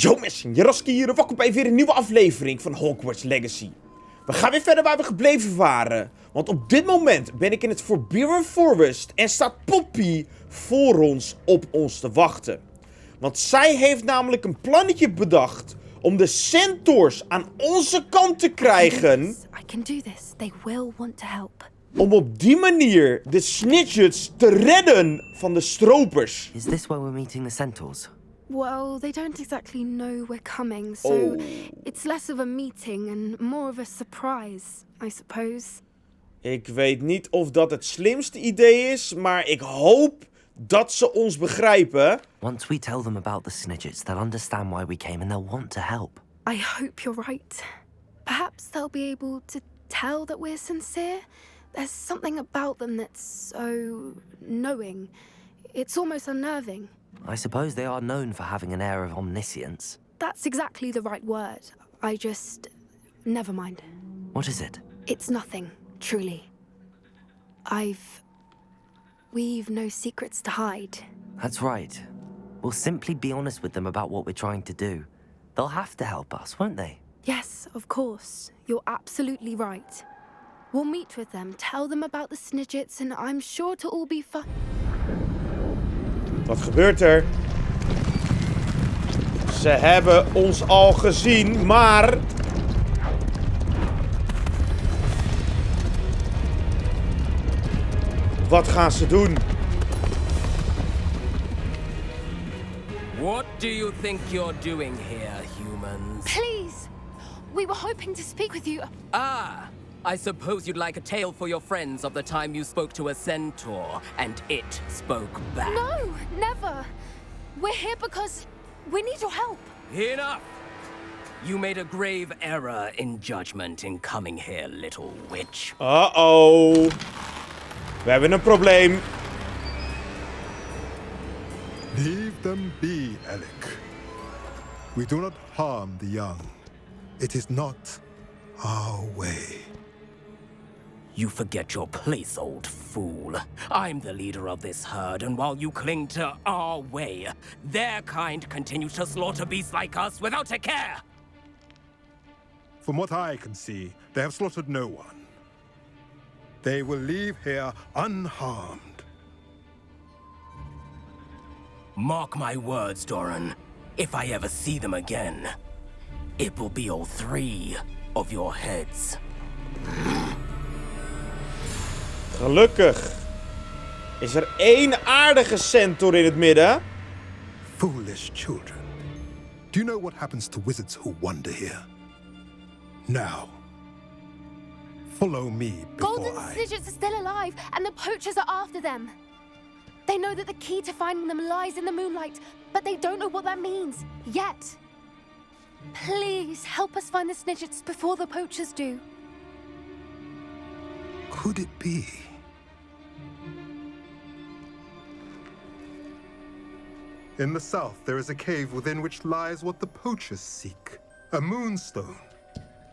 Yo mensen, Jaroski hier en welkom bij weer een nieuwe aflevering van Hogwarts Legacy. We gaan weer verder waar we gebleven waren. Want op dit moment ben ik in het Forbidden Forest en staat Poppy voor ons op ons te wachten. Want zij heeft namelijk een plannetje bedacht om de Centaurs aan onze kant te krijgen. I can do this. They will want to help. Om op die manier de Snidgets te redden van de stropers. Is this where we're meeting the Centaurs? Well, they don't exactly know we're coming, so it's less of a meeting and more of a surprise, I suppose. Ik weet niet of dat het slimste idee is, maar ik hoop dat ze ons begrijpen. Once we tell them about the Snidgets, they'll understand why we came and they'll want to help. I hope you're right. Perhaps they'll be able to tell that we're sincere. There's something about them that's so knowing. It's almost unnerving. I suppose they are known for having an air of omniscience. That's exactly the right word. I just... Never mind. What is it? It's nothing, truly. We've no secrets to hide. That's right. We'll simply be honest with them about what we're trying to do. They'll have to help us, won't they? Yes, of course. You're absolutely right. We'll meet with them, tell them about the Snidgets, and I'm sure it'll all be fun. Wat gebeurt er? Ze hebben ons al gezien, maar... Wat gaan ze doen? What do you think you're doing here, humans? Please! We were hoping to speak with you. Ah, I suppose you'd like a tale for your friends of the time you spoke to a centaur, and it spoke back. No, never. We're here because we need your help. Enough! You made a grave error in judgment in coming here, little witch. Uh-oh. We hebben een probleem. Leave them be, Alec. We do not harm the young. It is not our way. You forget your place, old fool. I'm the leader of this herd, and while you cling to our way, their kind continues to slaughter beasts like us without a care. From what I can see, they have slaughtered no one. They will leave here unharmed. Mark my words, Doran. If I ever see them again, it will be all 3 of your heads. Gelukkig is er één aardige centaur in het midden. Foolish children. Do you know what happens to wizards who wander here? Now, follow me before Golden I... Snidgets are still alive, and the poachers are after them. They know that the key to finding them lies in the moonlight, but they don't know what that means, yet. Please, help us find the Snidgets before the poachers do. Could it be? In the south, there is a cave within which lies what the poachers seek. A moonstone.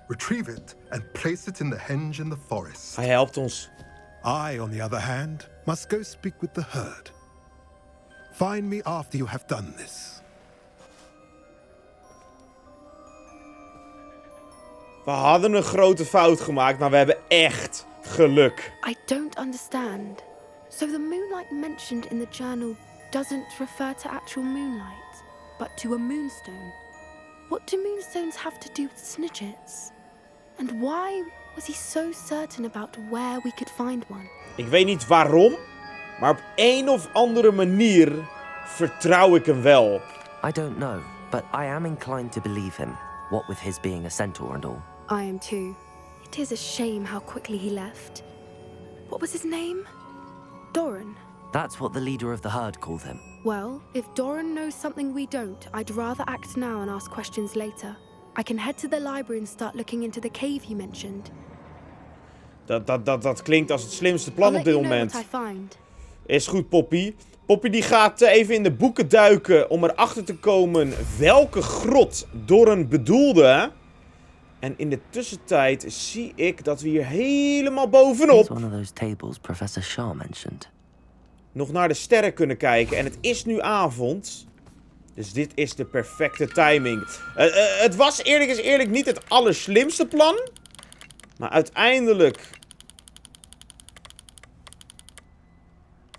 Retrieve it and place it in the henge in the forest. Hij helpt ons. I, on the other hand, must go speak with the herd. Find me after you have done this. We hadden een grote fout gemaakt, maar we hebben echt geluk. I don't understand. So the moonlight mentioned in the journal doesn't refer to actual moonlight, but to a moonstone. What do moonstones have to do with Snidgets? And why was he so certain about where we could find one? Ik weet niet waarom, maar op een of andere manier vertrouw ik hem wel. I don't know, but I am inclined to believe him, what with his being a centaur and all. I am too. It is a shame how quickly he left. What was his name? Doran. That's what the leader of the herd called him. Well, if Doran knows something we don't, I'd rather act now and ask questions later. I can head to the library and start looking into the cave you mentioned. Dat klinkt als het slimste plan I'll op let dit you know moment. what I find. Is goed, Poppy. Poppy die gaat even in de boeken duiken om erachter te komen welke grot Doran bedoelde. En in de tussentijd zie ik dat we hier helemaal It's bovenop one of those tables Professor Shah mentioned. nog naar de sterren kunnen kijken. En het is nu avond. Dus dit is de perfecte timing. Het was eerlijk is eerlijk niet het allerslimste plan. Maar uiteindelijk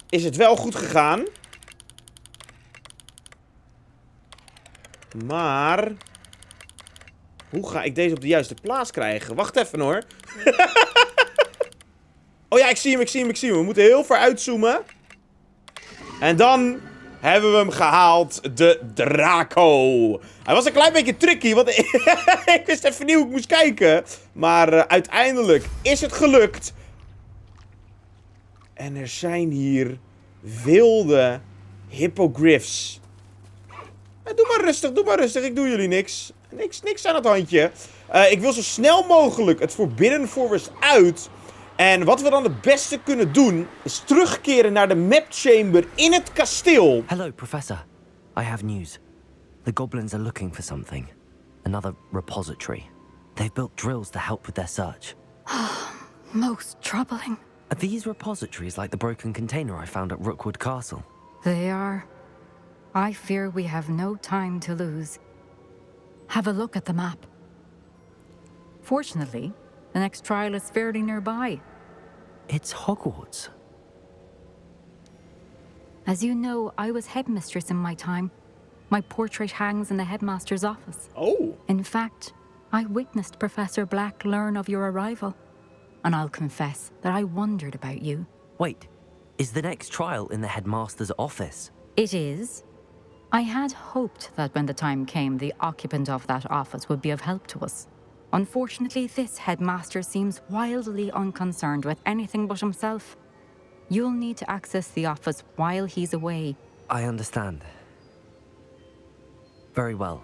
is het wel goed gegaan. Maar hoe ga ik deze op de juiste plaats krijgen? Wacht even hoor. Oh ja, ik zie hem. We moeten heel ver uitzoomen. En dan hebben we hem gehaald. De Draco. Hij was een klein beetje tricky, want ik wist even niet hoe ik moest kijken. Maar uiteindelijk is het gelukt. En er zijn hier wilde hippogriffs. Doe maar rustig. Ik doe jullie niks. Niks aan het handje. Ik wil zo snel mogelijk het Forbidden Forest uit. En wat we dan het beste kunnen doen, is terugkeren naar de map chamber in het kasteel. Hello, Professor. I have news. The goblins are looking for something. Another repository. They've built drills to help with their search. Most troubling. Are these repositories like the broken container I found at Rookwood Castle? They are. I fear we have no time to lose. Have a look at the map. Fortunately, the next trial is fairly nearby. It's Hogwarts. As you know, I was headmistress in my time. My portrait hangs in the headmaster's office. Oh. In fact, I witnessed Professor Black learn of your arrival. And I'll confess that I wondered about you. Wait, is the next trial in the headmaster's office? It is. I had hoped that when the time came, the occupant of that office would be of help to us. Unfortunately, this headmaster seems wildly unconcerned with anything but himself. You'll need to access the office while he's away. I understand. Very well.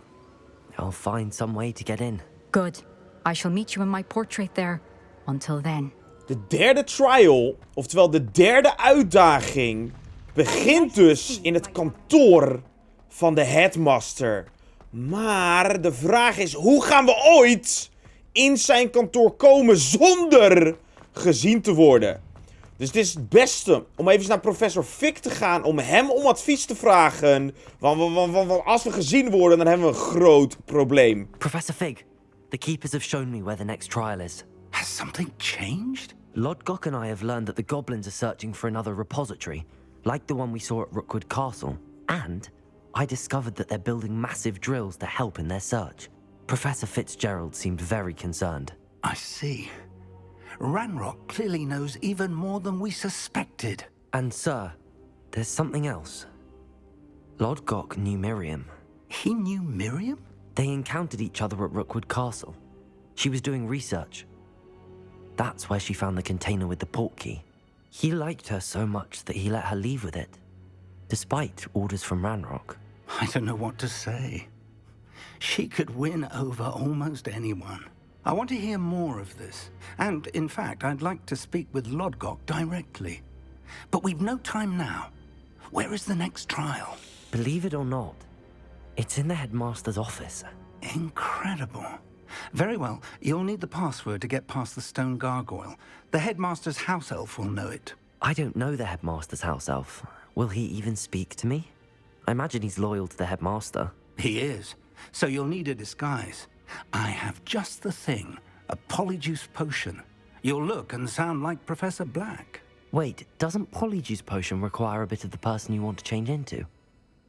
I'll find some way to get in. Good. I shall meet you in my portrait there. Until then. De derde trial, oftewel de derde uitdaging, begint dus in het kantoor van de headmaster. Maar de vraag is, hoe gaan we ooit in zijn kantoor komen zonder gezien te worden? Dus het is het beste om even naar professor Fig te gaan om hem om advies te vragen. Want als we gezien worden, dan hebben we een groot probleem. Professor Fig, the keepers have shown me where the next trial is. Has something changed? Lodgok and I have learned that the goblins are searching for another repository, like the one we saw at Rookwood Castle. And I discovered that they're building massive drills to help in their search. Professor Fitzgerald seemed very concerned. I see. Ranrock clearly knows even more than we suspected. And sir, there's something else. Lodgok knew Miriam. He knew Miriam? They encountered each other at Rookwood Castle. She was doing research. That's where she found the container with the port key. He liked her so much that he let her leave with it, despite orders from Ranrock. I don't know what to say. She could win over almost anyone. I want to hear more of this. And, in fact, I'd like to speak with Lodgok directly. But we've no time now. Where is the next trial? Believe it or not, it's in the headmaster's office. Incredible. Very well, you'll need the password to get past the stone gargoyle. The headmaster's house elf will know it. I don't know the headmaster's house elf. Will he even speak to me? I imagine he's loyal to the headmaster. He is. So you'll need a disguise. I have just the thing. A polyjuice potion. You'll look and sound like Professor Black. Wait, doesn't Polyjuice Potion require a bit of the person you want to change into?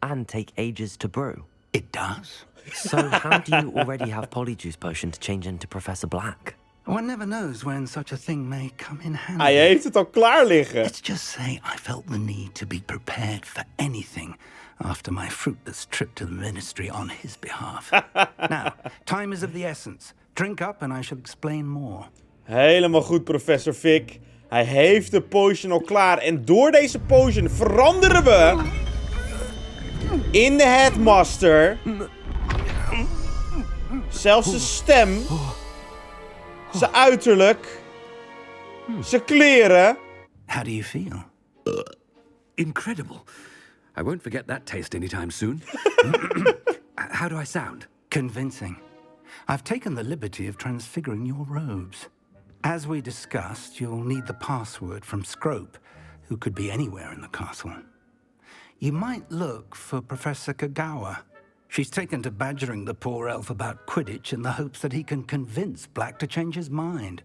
And take ages to brew? It does? So how do you already have Polyjuice Potion to change into Professor Black? One never knows when such a thing may come in handy. Hij heeft het al klaar liggen. Let's just say I felt the need to be prepared for anything after my fruitless trip to the ministry on his behalf. Now, time is of the essence. Drink up and I shall explain more. Helemaal goed, professor Fig. Hij heeft de potion al klaar. En door deze potion veranderen we in de headmaster. Zelfs zijn stem. Zijn uiterlijk. Zijn kleren. How do you feel? Incredible. I won't forget that taste anytime soon. How do I sound? Convincing. I've taken the liberty of transfiguring your robes. As we discussed, you'll need the password from Scrope, who could be anywhere in the castle. You might look for Professor Kagawa. She's taken to badgering the poor elf about Quidditch in the hopes that he can convince Black to change his mind.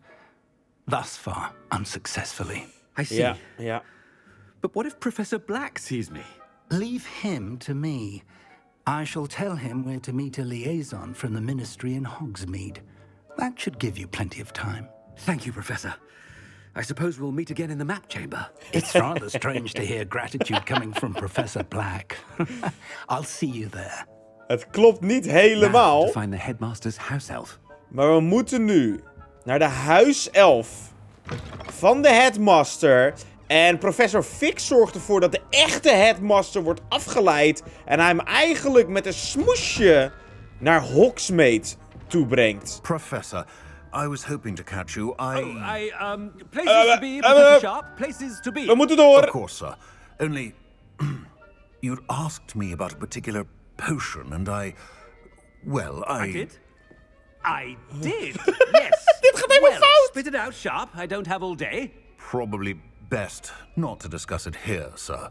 Thus far, unsuccessfully. I see. Ja, ja. But what if Professor Black sees me? Leave him to me. I shall tell him where to meet a liaison from the Ministry in Hogsmeade. That should give you plenty of time. Thank you, Professor. I suppose we'll meet again in the map chamber. It's rather strange to hear gratitude coming from Professor Black. I'll see you there. Het klopt niet Now helemaal. to find the headmaster's house elf. Maar we moeten nu naar de huiself van de headmaster. En professor Fig zorgt ervoor dat de echte headmaster wordt afgeleid. En hij hem eigenlijk met een smoesje naar Hogsmeade toebrengt. Professor, I was hoping to catch you. Places to be, Professor Sharp. Places to be. We moeten door. Of course, sir. Only, you'd asked me about a particular potion, and well, I did? I did, yes. Dit gaat helemaal fout. Spit it out, Sharp. I don't have all day. Probably best not to discuss it here, sir.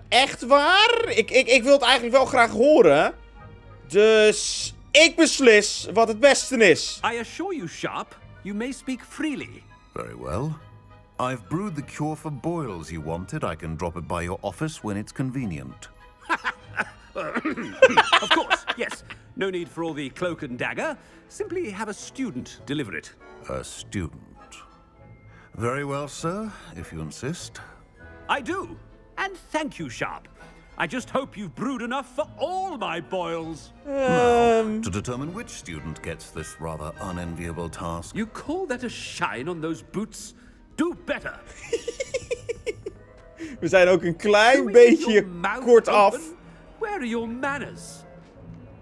Echt waar? Ik wil het eigenlijk wel graag horen. Dus ik beslis wat het beste is. I assure you, Sharp, you may speak freely. Very well. I've brewed the cure for boils you wanted. I can drop it by your office when it's convenient. Of course, yes. No need for all the cloak and dagger. Simply have a student deliver it. A student. Very well, sir, if you insist. I do. And thank you, Sharp. I just hope you've brewed enough for all my boils. To determine which student gets this rather unenviable task. You call that a shine on those boots? Do better. We zijn ook een klein Doing beetje your mouth kortaf. open? Where are your manners?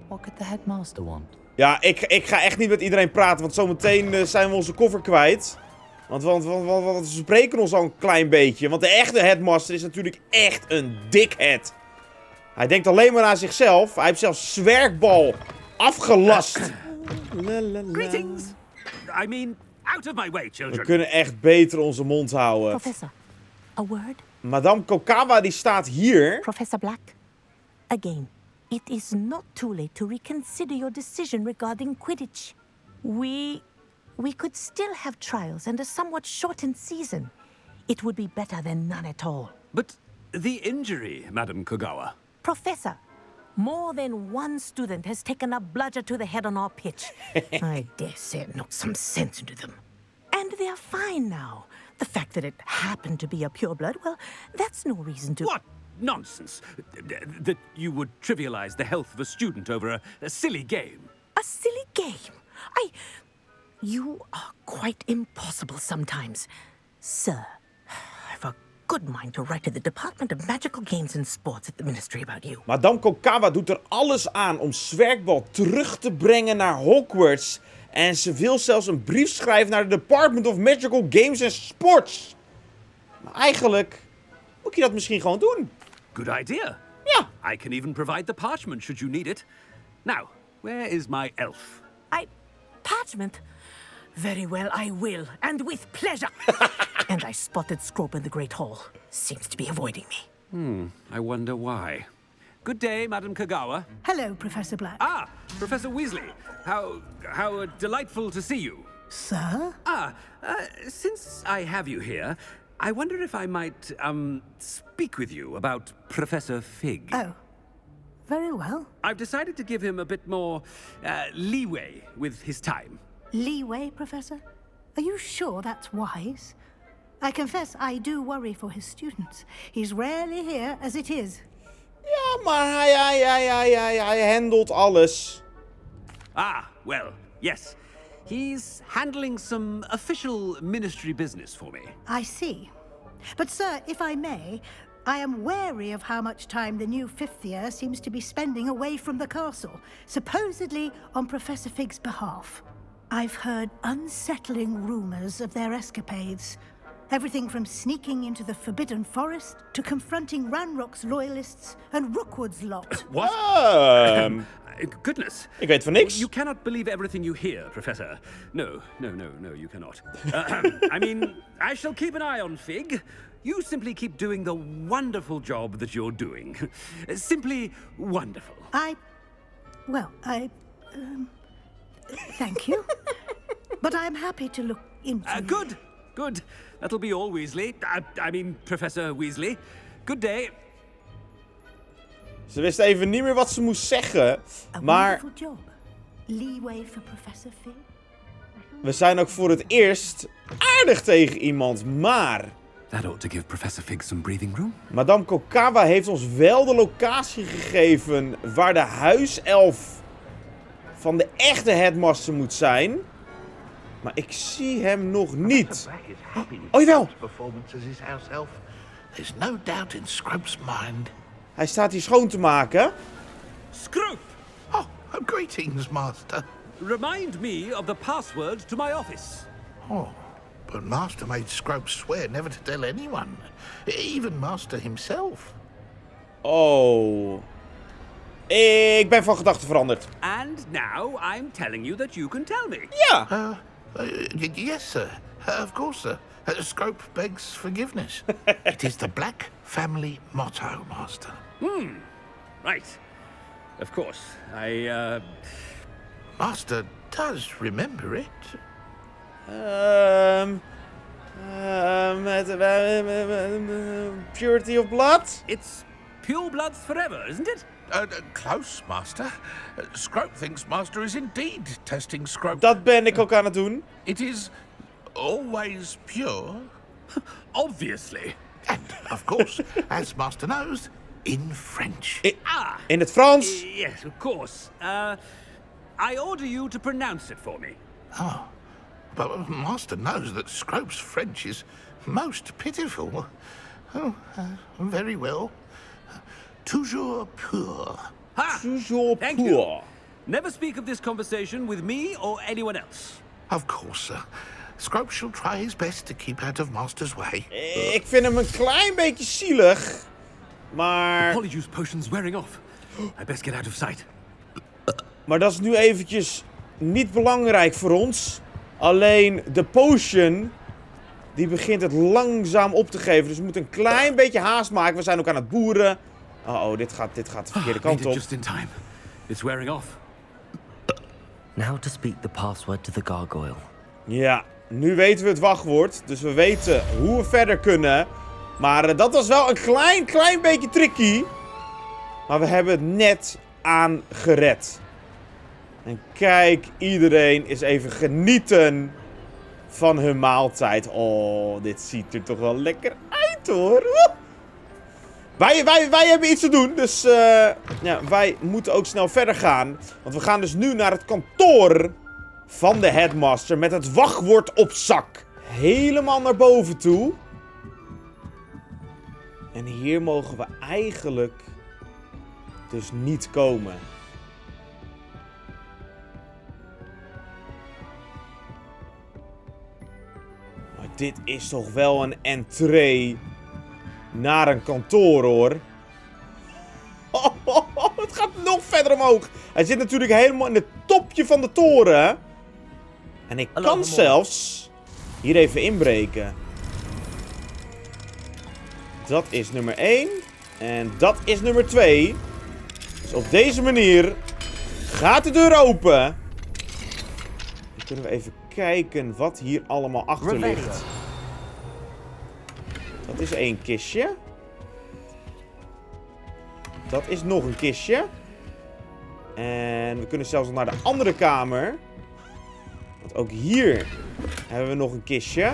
What could the headmaster want? Ja, ik ga echt niet met iedereen praten, want zometeen zijn we onze koffer kwijt. Want we spreken ons al een klein beetje. Want de echte headmaster is natuurlijk echt een dickhead. Hij denkt alleen maar aan zichzelf. Hij heeft zelfs zwerkbal afgelast. Greetings. I mean, out of my way, We children. kunnen echt beter onze mond houden. Professor, a word? Madame Kokawa die staat hier. Professor Black? Again, it is not too late to reconsider your decision regarding Quidditch. We could still have trials and a somewhat shortened season. It would be better than none at all. But the injury, Madam Kogawa. Professor, more than one student has taken a bludger to the head on our pitch. I dare say it knocked some sense into them. And they're fine now. The fact that it happened to be a pureblood, well, that's no reason to... What nonsense! That you would trivialize the health of a student over a silly game. A silly game? You are quite impossible sometimes. Sir, I've a good mind to write to the Department of Magical Games and Sports at the Ministry about you. Madame Kokawa doet er alles aan om zwerkbal terug te brengen naar Hogwarts. En ze wil zelfs een brief schrijven naar de Department of Magical Games and Sports. Maar eigenlijk moet je dat misschien gewoon doen. Good idea. Ja. I can even provide the parchment should you need it. Now, where is my elf? Parchment? Very well, I will, and with pleasure. And I spotted Scrope in the Great Hall. Seems to be avoiding me. I wonder why. Good day, Madam Kogawa. Hello, Professor Black. Ah, Professor Weasley. How delightful to see you. Sir? Since I have you here, I wonder if I might, speak with you about Professor Fig. Oh. Very well. I've decided to give him a bit more, leeway with his time. Leeway, Professor? Are you sure that's wise? I confess I do worry for his students. He's rarely here as it is. Ja, maar hij handelt alles. Ah, well, yes. He's handling some official ministry business for me. I see. But, sir, if I may, I am wary of how much time the new fifth year seems to be spending away from the castle, supposedly on Professor Fig's behalf. I've heard unsettling rumors of their escapades. Everything from sneaking into the Forbidden Forest to confronting Ranrock's loyalists and Rookwood's lot. What? Goodness. Ik weet van niks. You cannot believe everything you hear, Professor. No, you cannot. I mean, I shall keep an eye on Fig. you simply keep doing the wonderful job that you're doing. Simply wonderful. Thank you. But I'm happy to look into Good, good. That'll be all, Weasley. I mean, Professor Weasley. Good day. Ze wist even niet meer wat ze moest zeggen. Maar wonderful job. Leeway for Professor Fig. we zijn ook voor het eerst aardig tegen iemand. Maar That ought to give Professor Fig some breathing room. Madame Kokawa heeft ons wel de locatie gegeven waar de huiself van de echte headmaster moet zijn. Maar ik zie hem nog niet. Oh, jawel! There's no doubt in Scrope's mind. Hij staat hier schoon te maken. Scrope! Oh, greetings, Master. Remind me of the password to my office. Oh, but Master made Scrope swear never to tell anyone. Even Master himself. Oh. Ik ben van gedachten veranderd. And now I'm telling you that you can tell me. Ja. Yes, sir. Of course, sir. Scrope begs forgiveness. It is the Black family motto, Master. Right. Of course. Master does remember it. Purity of blood? It's pure bloods forever, isn't it? Close, Master. Scrope thinks Master is indeed testing Scrope. Dat ben ik ook aan het doen. It is always pure. Obviously. And, of course, as Master knows, in French. In het Frans? Yes, of course. I order you to pronounce it for me. Oh, but Master knows that Scrope's French is most pitiful. Oh, very well. Toujours pur. Ha! Toujours Thank pur. you. Never speak of this conversation with me or anyone else. Of course, sir. Scrope shall try his best to keep out of Master's way. Ik vind hem een klein beetje zielig. Maar... Polyjuice potion's wearing off. I best get out of sight. Maar dat is nu eventjes niet belangrijk voor ons. Alleen de potion, die begint het langzaam op te geven. Dus we moeten een klein beetje haast maken. We zijn ook aan het boeren. Oh, dit gaat de verkeerde kant op. Just in time. It's wearing off. Now to speak the password to the gargoyle. Ja, nu weten we het wachtwoord. Dus we weten hoe we verder kunnen. Maar dat was wel een klein beetje tricky. Maar we hebben het net aan gered. En kijk, iedereen is even genieten van hun maaltijd. Oh, dit ziet er toch wel lekker uit, hoor. Woe! Wij hebben iets te doen, dus ja, wij moeten ook snel verder gaan. Want we gaan dus nu naar het kantoor van de headmaster met het wachtwoord op zak. Helemaal naar boven toe. En hier mogen we eigenlijk dus niet komen. Maar dit is toch wel een entree naar een kantoor, hoor. Het gaat nog verder omhoog. Hij zit natuurlijk helemaal in het topje van de toren. En ik kan zelfs hier even inbreken. Dat is nummer 1. En dat is nummer 2. Dus op deze manier gaat de deur open. Dan kunnen we even kijken wat hier allemaal achter ligt. Dat is 1 kistje. Dat is nog een kistje. En we kunnen zelfs nog naar de andere kamer. Want ook hier hebben we nog een kistje.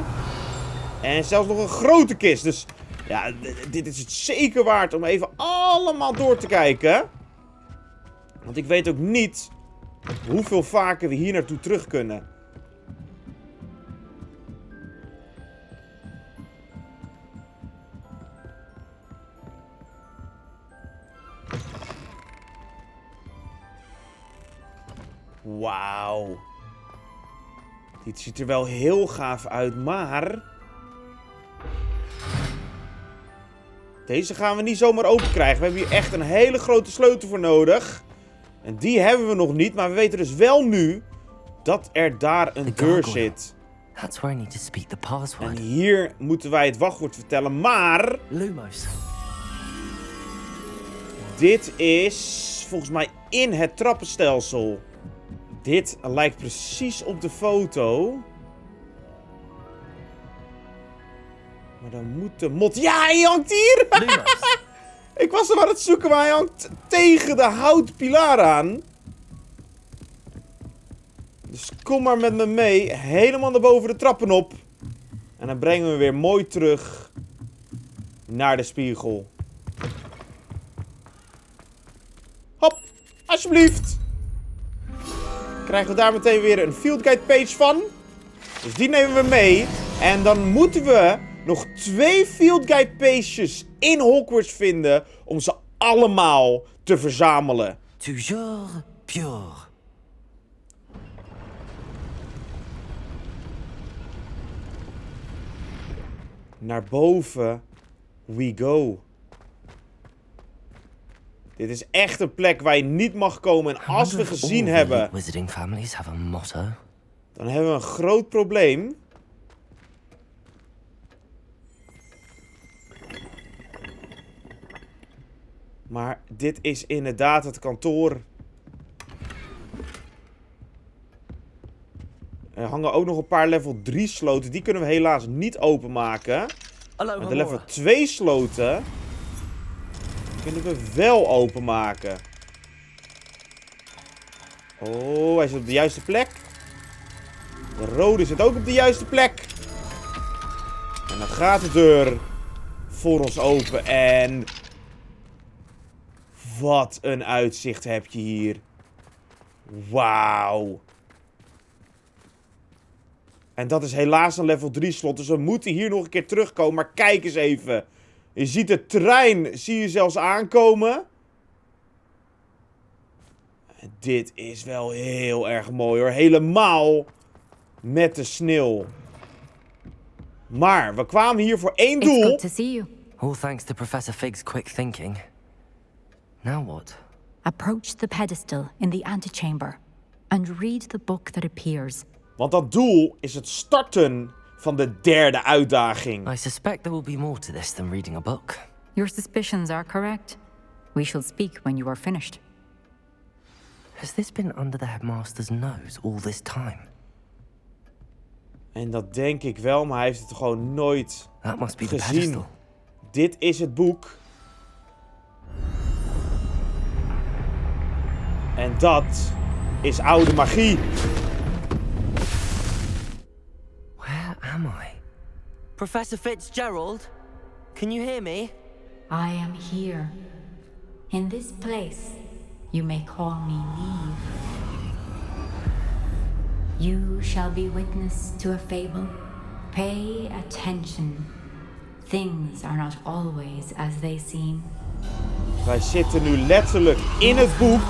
En zelfs nog een grote kist. Dus ja, dit is het zeker waard om even allemaal door te kijken. Want ik weet ook niet hoeveel vaker we hier naartoe terug kunnen. Wauw. Dit ziet er wel heel gaaf uit, maar... Deze gaan we niet zomaar open krijgen. We hebben hier echt een hele grote sleutel voor nodig. En die hebben we nog niet. Maar we weten dus wel nu dat er daar een deur zit. That's where I need to speak the password. En hier moeten wij het wachtwoord vertellen, maar... Lumos. Dit is volgens mij in het trappenstelsel. Dit lijkt precies op de foto. Maar dan moet de mot... Ja, hij hangt hier! Ik was hem aan het zoeken, maar hij hangt tegen de houtpilaar aan. Dus kom maar met me mee. Helemaal naar boven de trappen op. En dan brengen we weer mooi terug naar de spiegel. Hop, alsjeblieft. Krijgen we daar meteen weer een field guide page van. Dus die nemen we mee. En dan moeten we nog 2 field guide pages in Hogwarts vinden om ze allemaal te verzamelen. Toujours pure. Naar boven we go. Dit is echt een plek waar je niet mag komen. En als we gezien hebben, Wizarding families have a motto. Dan hebben we een groot probleem. Maar dit is inderdaad het kantoor. Er hangen ook nog een paar level 3 sloten. Die kunnen we helaas niet openmaken. Maar de level 2 sloten kunnen we wel openmaken. Oh, hij zit op de juiste plek. De rode zit ook op de juiste plek. En dan gaat de deur voor ons open. En wat een uitzicht heb je hier. Wauw. En dat is helaas een level 3 slot. Dus we moeten hier nog een keer terugkomen. Maar kijk eens even. Je ziet de trein, zie je zelfs aankomen. Dit is wel heel erg mooi hoor. Helemaal met de sneeuw. Maar we kwamen hier voor één doel. It's good to see you. All thanks to Professor Fig's quick thinking. Now what? Approach the pedestal in the antechamber and read the book that appears. Want dat doel is het starten van de derde uitdaging. I suspect there will be more to this than reading a book. Your suspicions are correct. We shall speak when you are finished. Has this been under the headmaster's nose all this time? En dat denk ik wel, maar hij heeft het gewoon nooit That must be the gezien. pedestal. Dit is het boek. En dat is oude magie. Where am I? Professor Fitzgerald? Can you hear me? I am here. In this place, you may call me Neve. You shall be witness to a fable. Pay attention. Things are not always as they seem. Wij zitten nu letterlijk in het boek.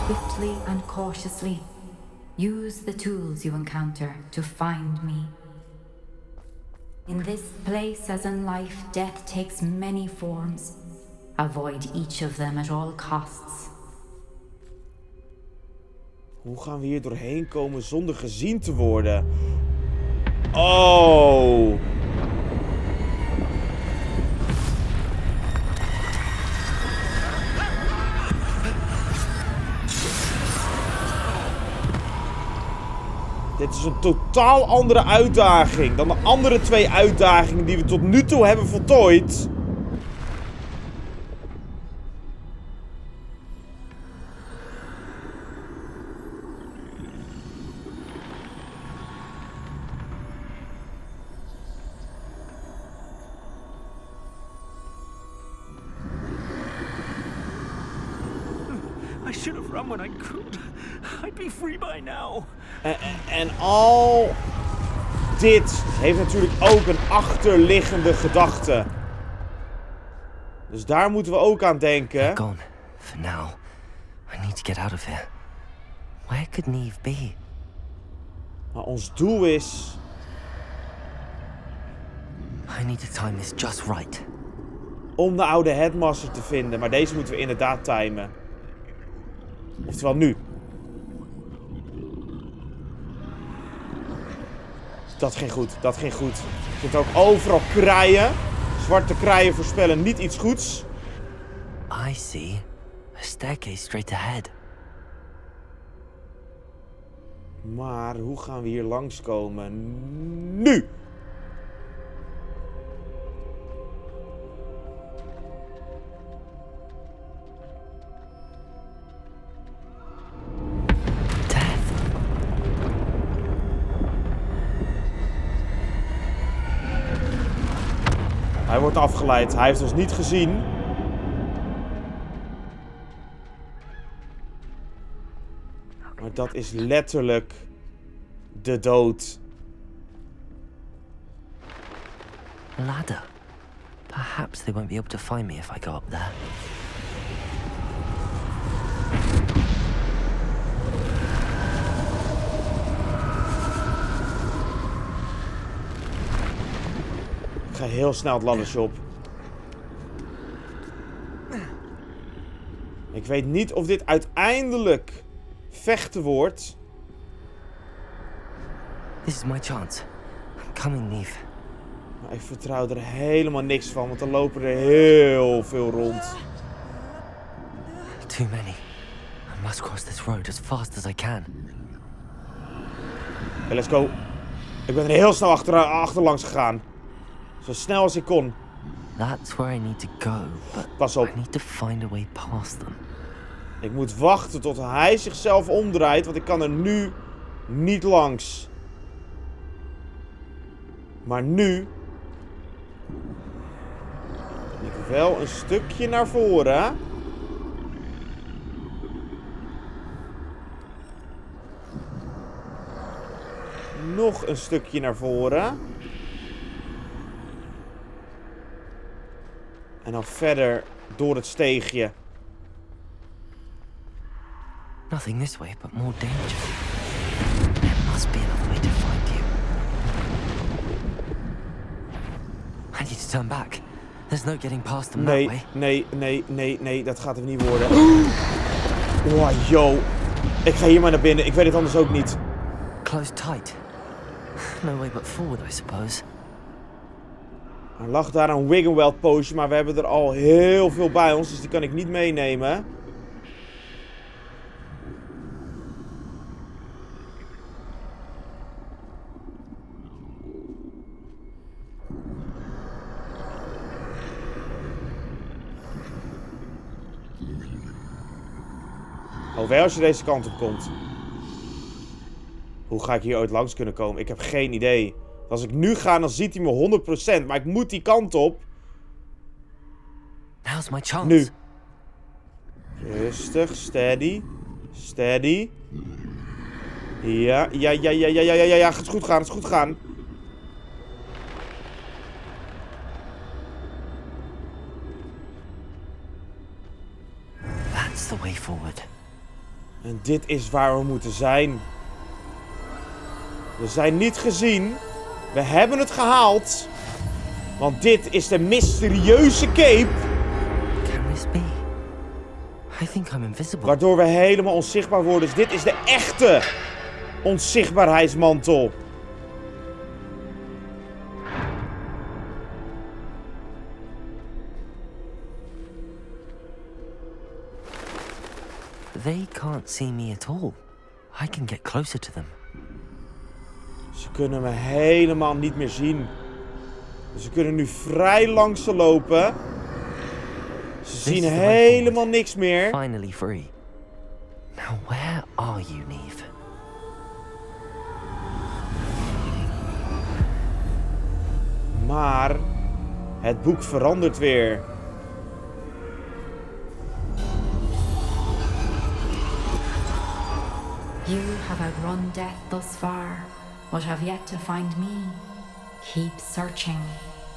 Swiftly and cautiously, use the tools you encounter to find me. In this place, as in life, death takes many forms. Avoid each of them at all costs. Hoe gaan we hier doorheen komen zonder gezien te worden? Oh. Dit is een totaal andere uitdaging dan de andere 2 uitdagingen die we tot nu toe hebben voltooid. I should have run when I could. I'd be free by now. En al dit heeft natuurlijk ook een achterliggende gedachte. Dus daar moeten we ook aan denken. Gone. For now. I need to get out of here. Where could Neve be? Maar ons doel is... I need to time this just right. Om de oude headmaster te vinden. Maar deze moeten we inderdaad timen. Oftewel nu. Dat ging goed, dat ging goed. Er zitten ook overal kraaien. Zwarte kraaien voorspellen niet iets goeds. I see. A staircase straight ahead. Maar hoe gaan we hier langskomen? Nu! Hij wordt afgeleid. Hij heeft ons niet gezien. Maar dat is letterlijk de dood. Ladder. Perhaps they won't be able to find me if I go up there. Ik ga heel snel het laddertje op. Ik weet niet of dit uiteindelijk vechten wordt. This is my chance. I'm coming, Neve. Maar ik vertrouw er helemaal niks van, want er lopen er heel veel rond. Too many. I must cross this road as fast as I can. Okay, let's go. Ik ben er heel snel achterlangs gegaan. Zo snel als ik kon. That's where I need to go, but pas op. I need to find a way past them. Ik moet wachten tot hij zichzelf omdraait, want ik kan er nu niet langs. Maar nu ben ik wel een stukje naar voren. Nog een stukje naar voren. En dan verder door het steegje. Nothing this way, but more danger. There must be another way to find you. I need to turn back. There's no getting past them that way. Nee, dat gaat hem niet worden. Oh, yo. Ik ga hier maar naar binnen. Ik weet het anders ook niet. Close tight. No way but forward, I suppose. Er lag daar een Wiggenweld potion, maar we hebben er al heel veel bij ons, dus die kan ik niet meenemen. Oh, wel als je deze kant op komt. Hoe ga ik hier ooit langs kunnen komen? Ik heb geen idee. Als ik nu ga, dan ziet hij me 100%. Maar ik moet die kant op. Now's my chance. Nu. Rustig, steady. Steady. Ja. Het is goed gaan, het is goed gaan. That's the way forward. En dit is waar we moeten zijn. We zijn niet gezien. We hebben het gehaald. Want dit is de mysterieuze cape. Can this be? I think I'm invisible. Waardoor we helemaal onzichtbaar worden. Dus dit is de echte onzichtbaarheidsmantel. They can't see me at all. I can get closer to them. Ze kunnen me helemaal niet meer zien. Dus ze kunnen nu vrij langs ze lopen. Ze zien helemaal niks meer. Finally free. Now where are you, Neve? Maar het boek verandert weer. You have outrun death thus far, but have yet to find me. Keep searching,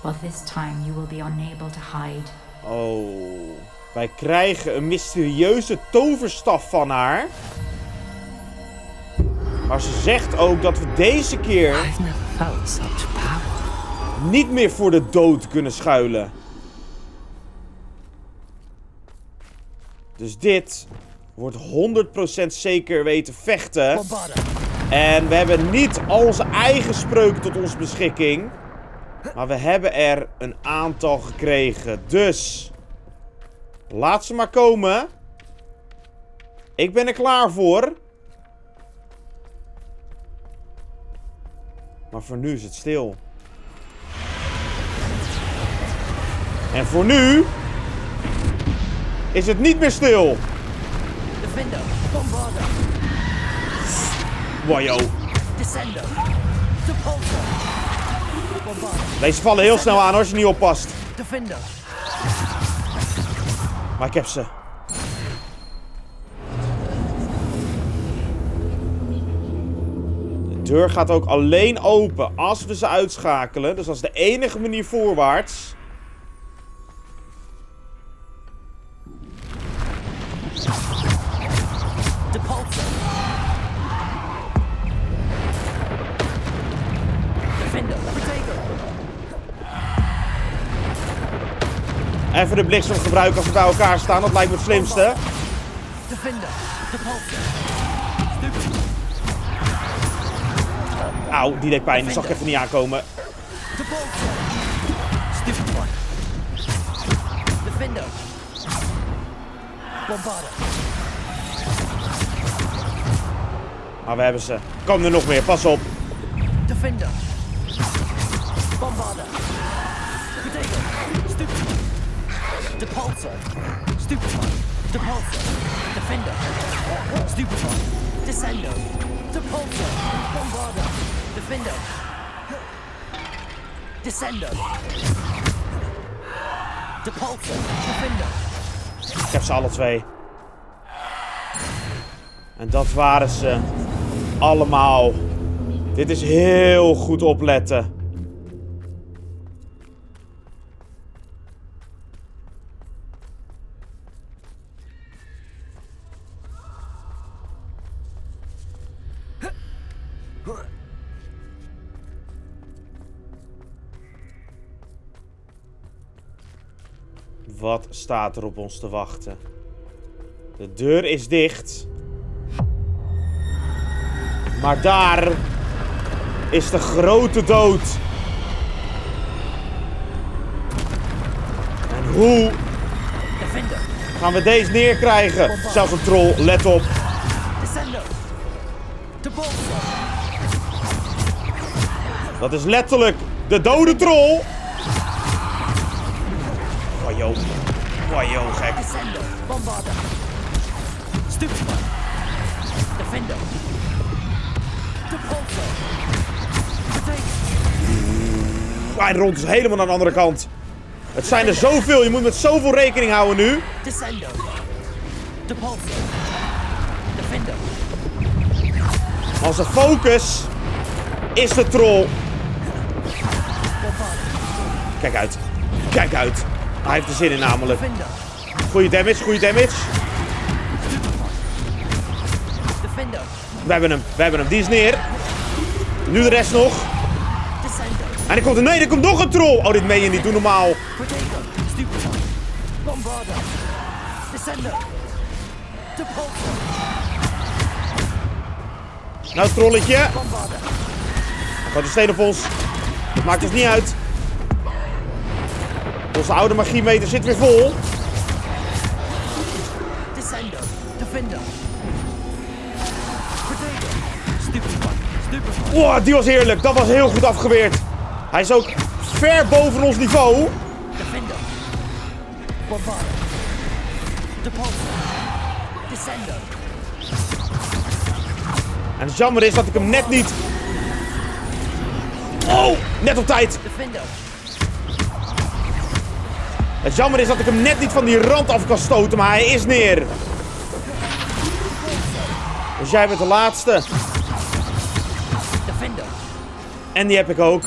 but this time you will be unable to hide. Oh, wij krijgen een mysterieuze toverstaf van haar. Maar ze zegt ook dat we deze keer I've never felt such power. Niet meer voor de dood kunnen schuilen. Dus dit wordt 100% zeker weten vechten. En we hebben niet onze eigen spreuken tot onze beschikking. Maar we hebben er een aantal gekregen. Dus laat ze maar komen. Ik ben er klaar voor. Maar voor nu is het stil. En voor nu is het niet meer stil. Defender, Bombarda. Wajo. Descender. Depulsor. Bombarda. Deze vallen heel snel aan als je niet oppast. Defender. Maar ik heb ze. De deur gaat ook alleen open als we ze uitschakelen. Dus dat is de enige manier voorwaarts. Depulsor. Defender. Protego. Even de bliksem gebruiken als we bij elkaar staan. Dat lijkt me het slimste. Defender. Depulsor. Auw, die deed pijn. Die zag ik even niet aankomen. Depulsor. Stupid one. Defender. Bombarda. Maar we hebben ze. Komen er nog meer. Pas op. Defender. Bombarda. Protego. Stupid. Depulsor. Stupid one. Depulsor. Defender. Stupid one. Descendo. Depulsor. Bombarda. Defender. Descendo. Depulsor. Defender. Ik heb ze alle twee. En dat waren ze. Allemaal. Dit is heel goed opletten. Wat staat er op ons te wachten? De deur is dicht. Maar daar is de grote dood. En hoe gaan we deze neerkrijgen? Zelfs een troll, let op. Dat is letterlijk de dode troll. Wajo. Wajo, gek. Bombarda. Stupid one. Defender. Depulsor. Hij rond is helemaal naar de andere kant. Het zijn er zoveel. Je moet met zoveel rekening houden nu. Descendo. Depulsor. Defender. Onze focus is de troll. Kijk uit. Kijk uit. Hij heeft er zin in namelijk. Goeie damage, goeie damage. We hebben hem. Die is neer. Nu de rest nog. En er komt er... Nee, er komt nog een troll. Oh, dit meen je niet. Doe normaal. Nou, trolletje. Hij gaat een steen op ons. Dat maakt ons niet uit. Onze oude magiemeter zit weer vol. Oh, die was heerlijk. Dat was heel goed afgeweerd. Hij is ook ver boven ons niveau. En het jammer is dat ik hem net niet... Oh, net op tijd. Het jammer is dat ik hem net niet van die rand af kan stoten, maar hij is neer. Dus jij bent de laatste. En die heb ik ook.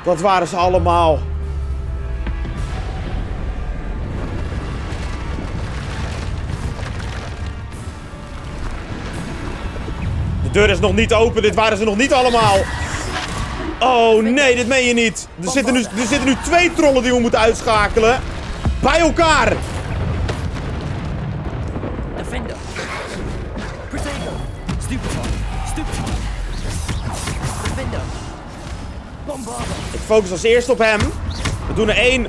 Dat waren ze allemaal. De deur is nog niet open, dit waren ze nog niet allemaal. Oh nee, dit meen je niet. Er zitten nu 2 trollen die we moeten uitschakelen. Bij elkaar. Defender. Protego. Stupid one. Stupid one. Defender. Bombarda. Ik focus als eerste op hem. We doen er 1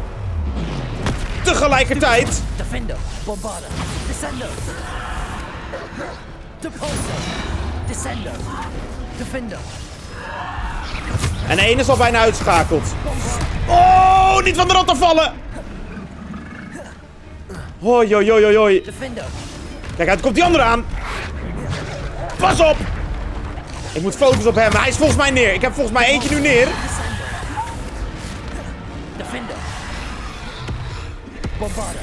tegelijkertijd. Defender. Bombarda. Descender. Depulsor. Descender. Defender. En 1 is al bijna uitgeschakeld. Oh, niet van de rot afvallen. Hoi, hoi, hoi, hoi. Defender. Kijk uit, komt die andere aan. Pas op. Ik moet focussen op hem. Hij is volgens mij neer. Ik heb volgens mij eentje nu neer. Defender. Bombarda.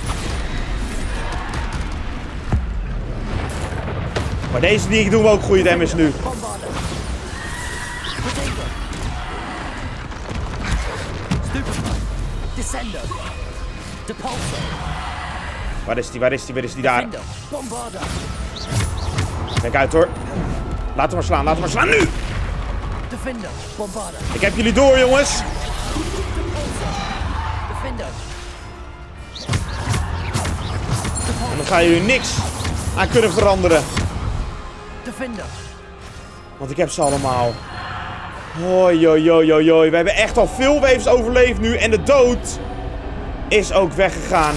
Maar deze die doen we ook goede damage nu. Bombarda. Potato. Stupefy. Descender. Depulsor. Waar is die? Waar is die? Waar is die? Daar. Defender. Bombarda. Kijk uit hoor. Laat hem maar slaan. Laat hem maar slaan. Nu! Defender. Bombarda. Ik heb jullie door, jongens. Defender. En dan gaan jullie niks aan kunnen veranderen. Defender. Want ik heb ze allemaal. Hoi, hoi, hoi, hoi, hoi. We hebben echt al veel waves overleefd nu. En de dood is ook weggegaan.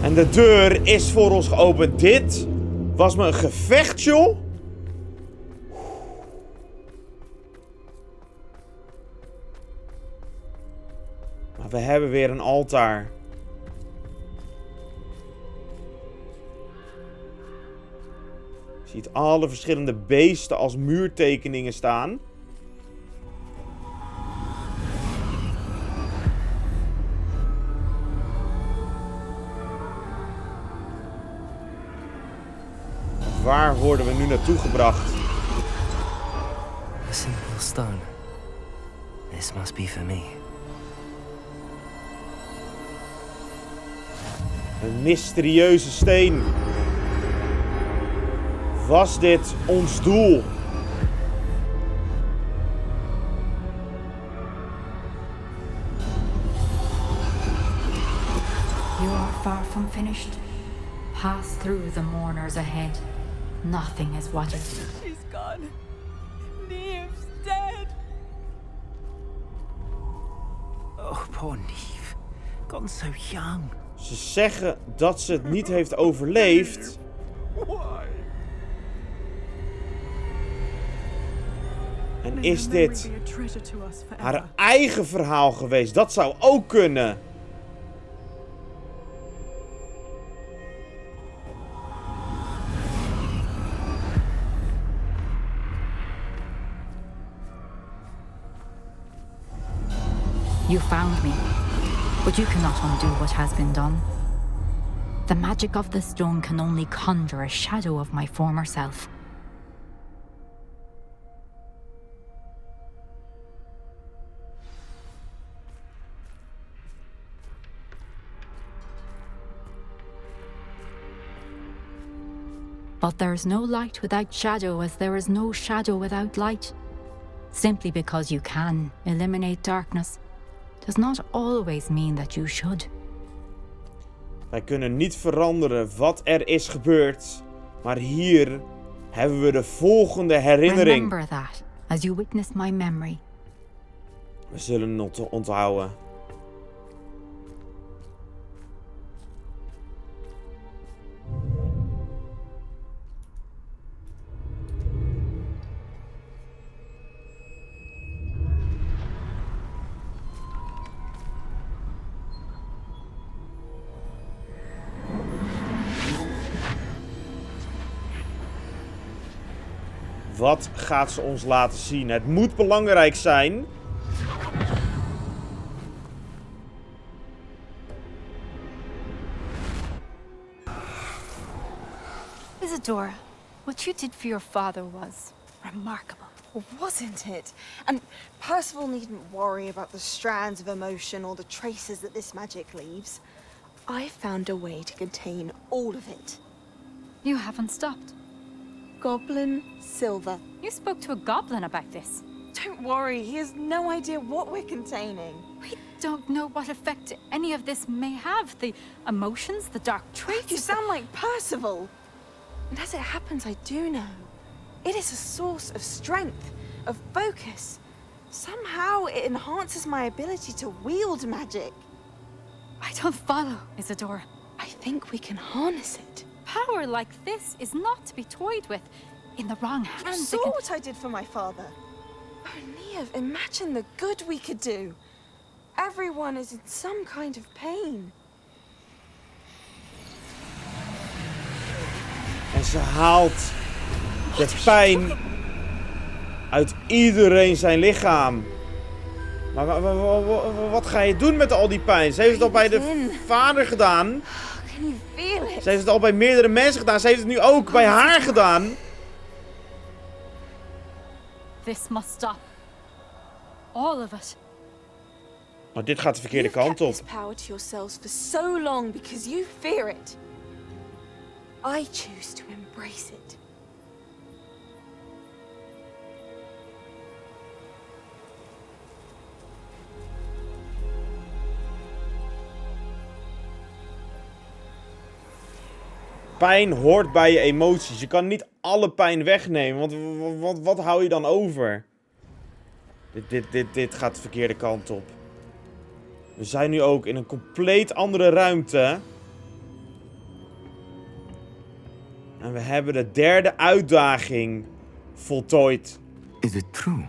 En de deur is voor ons geopend. Dit was me een gevecht, joh. Maar we hebben weer een altaar. Je ziet alle verschillende beesten als muurtekeningen staan. Waar worden we nu naartoe gebracht? A simple stone. This must be for me. Een mysterieuze steen. Was dit ons doel? You are far from finished. Pass through the mourners ahead. Nothing is what it is. She's gone. Neve's dead. Oh, poor Neve. Gone so young. Ze zeggen dat ze het niet heeft overleefd. En is dit haar eigen verhaal geweest? Dat zou ook kunnen. You found me, but you cannot undo what has been done. The magic of the stone can only conjure a shadow of my former self. But there is no light without shadow, as there is no shadow without light. Simply because you can eliminate darkness does not always mean that you should. Wij kunnen niet veranderen wat er is gebeurd. Maar hier hebben we de volgende herinnering. Remember that as you witness my memory. We zullen het onthouden. Wat gaat ze ons laten zien? Het moet belangrijk zijn. Isadora, what you did for your father was remarkable. Wasn't it? And Percival needn't worry about the strands of emotion or the traces that this magic leaves. I found a way to contain all of it. You haven't stopped. Goblin Silver. You spoke to a goblin about this. Don't worry, he has no idea what we're containing. We don't know what effect any of this may have. The emotions, the dark traits. You sound like Percival. And as it happens, I do know. It is a source of strength, of focus. Somehow it enhances my ability to wield magic. I don't follow, Isadora. I think we can harness it. Power like this is not to be toyed with. In the wrong You hands, saw what I did for my father. Oh, Neve, imagine the good we could do. Everyone is in some kind of pain. En ze haalt de pijn uit iedereen zijn lichaam. Maar wat ga je doen met al die pijn? Ze heeft het al bij de vader gedaan. Can you feel it? Ze heeft het al bij meerdere mensen gedaan. Ze heeft het nu ook bij haar gedaan. This must stop. All of it. Maar dit gaat de verkeerde kant op. You've kept this power to yourselves for so long because you fear it. I choose to embrace it. Pijn hoort bij je emoties. Je kan niet alle pijn wegnemen, want wat hou je dan over? Dit gaat de verkeerde kant op. We zijn nu ook in een compleet andere ruimte. En we hebben de derde uitdaging voltooid. Is it true?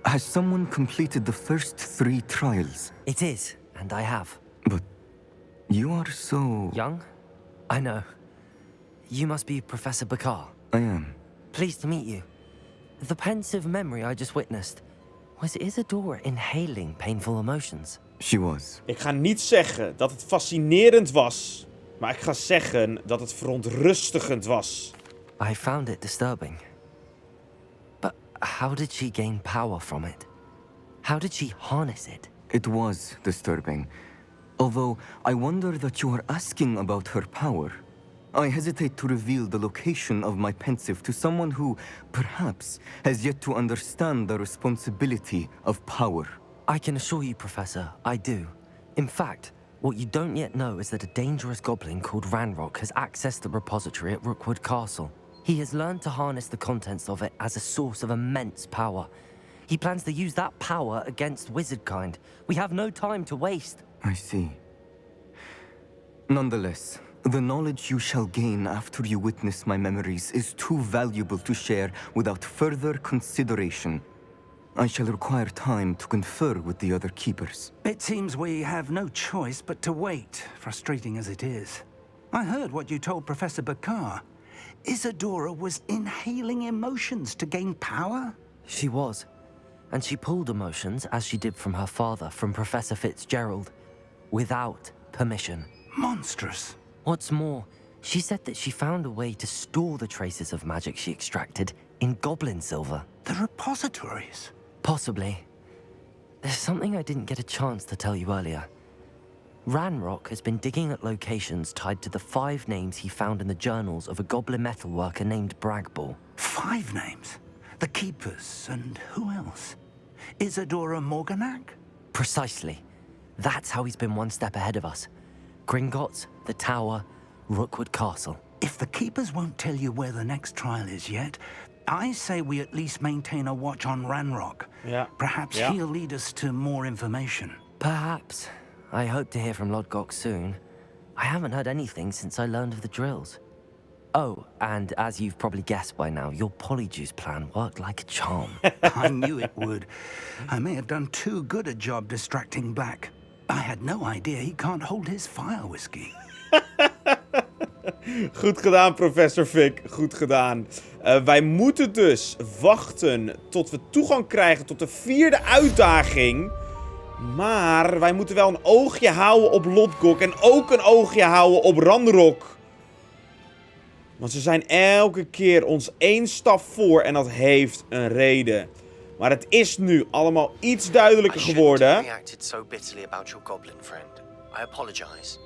Has someone completed the first 3 trials? It is, and I have. But you are so... Young? I know. You must be Professor Bakar. I am. Pleased to meet you. The pensive memory I just witnessed. Was Isadora inhaling painful emotions? She was. Ik ga niet zeggen dat het fascinerend was. Maar ik ga zeggen dat het verontrustigend was. I found it disturbing. But how did she gain power from it? How did she harness it? It was disturbing. Although I wonder that you are asking about her power. I hesitate to reveal the location of my pensive to someone who, perhaps, has yet to understand the responsibility of power. I can assure you, Professor, I do. In fact, what you don't yet know is that a dangerous goblin called Ranrock has accessed the repository at Rookwood Castle. He has learned to harness the contents of it as a source of immense power. He plans to use that power against wizardkind. We have no time to waste. I see. Nonetheless, the knowledge you shall gain after you witness my memories is too valuable to share without further consideration. I shall require time to confer with the other keepers. It seems we have no choice but to wait, frustrating as it is. I heard what you told Professor Bakar. Isadora was inhaling emotions to gain power? She was. And she pulled emotions, as she did from her father, from Professor Fitzgerald, without permission. Monstrous. What's more, she said that she found a way to store the traces of magic she extracted in goblin silver. The repositories? Possibly. There's something I didn't get a chance to tell you earlier. Ranrock has been digging at locations tied to the 5 names he found in the journals of a goblin metalworker named Bragball. 5 names? The Keepers, and who else? Isadora Morganac? Precisely. That's how he's been one step ahead of us. Gringotts, the Tower, Rookwood Castle. If the Keepers won't tell you where the next trial is yet, I say we at least maintain a watch on Ranrock. Yeah. Perhaps he'll lead us to more information. Perhaps. I hope to hear from Lodgok soon. I haven't heard anything since I learned of the drills. Oh, and as you've probably guessed by now, your Polyjuice plan worked like a charm. I knew it would. I may have done too good a job distracting Black. I had no idea he can't hold his fire whiskey. Goed gedaan, Professor Fig. Goed gedaan. Wij moeten dus wachten tot we toegang krijgen tot de 4e uitdaging. Maar wij moeten wel een oogje houden op Lodgok en ook een oogje houden op Ranrock. Want ze zijn elke keer ons 1 stap voor en dat heeft een reden. Maar het is nu allemaal iets duidelijker geworden. I shouldn't have reacted so bitterly about your goblin friend. I apologize.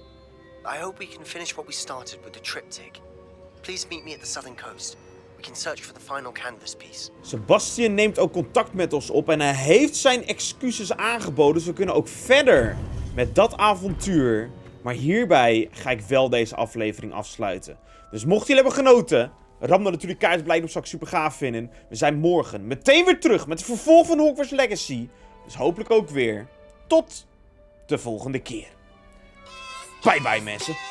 I hope we can finish what we started with the triptych. Please meet me at the southern coast. We can search for the final canvas piece. Sebastian neemt ook contact met ons op en hij heeft zijn excuses aangeboden. Dus we kunnen ook verder met dat avontuur. Maar hierbij ga ik wel deze aflevering afsluiten. Dus mocht jullie hebben genoten, Ram dan natuurlijk kaartblijdom zou ik super gaaf vinden. We zijn morgen meteen weer terug met het vervolg van Hogwarts Legacy. Dus hopelijk ook weer. Tot de volgende keer. Bye bye mensen.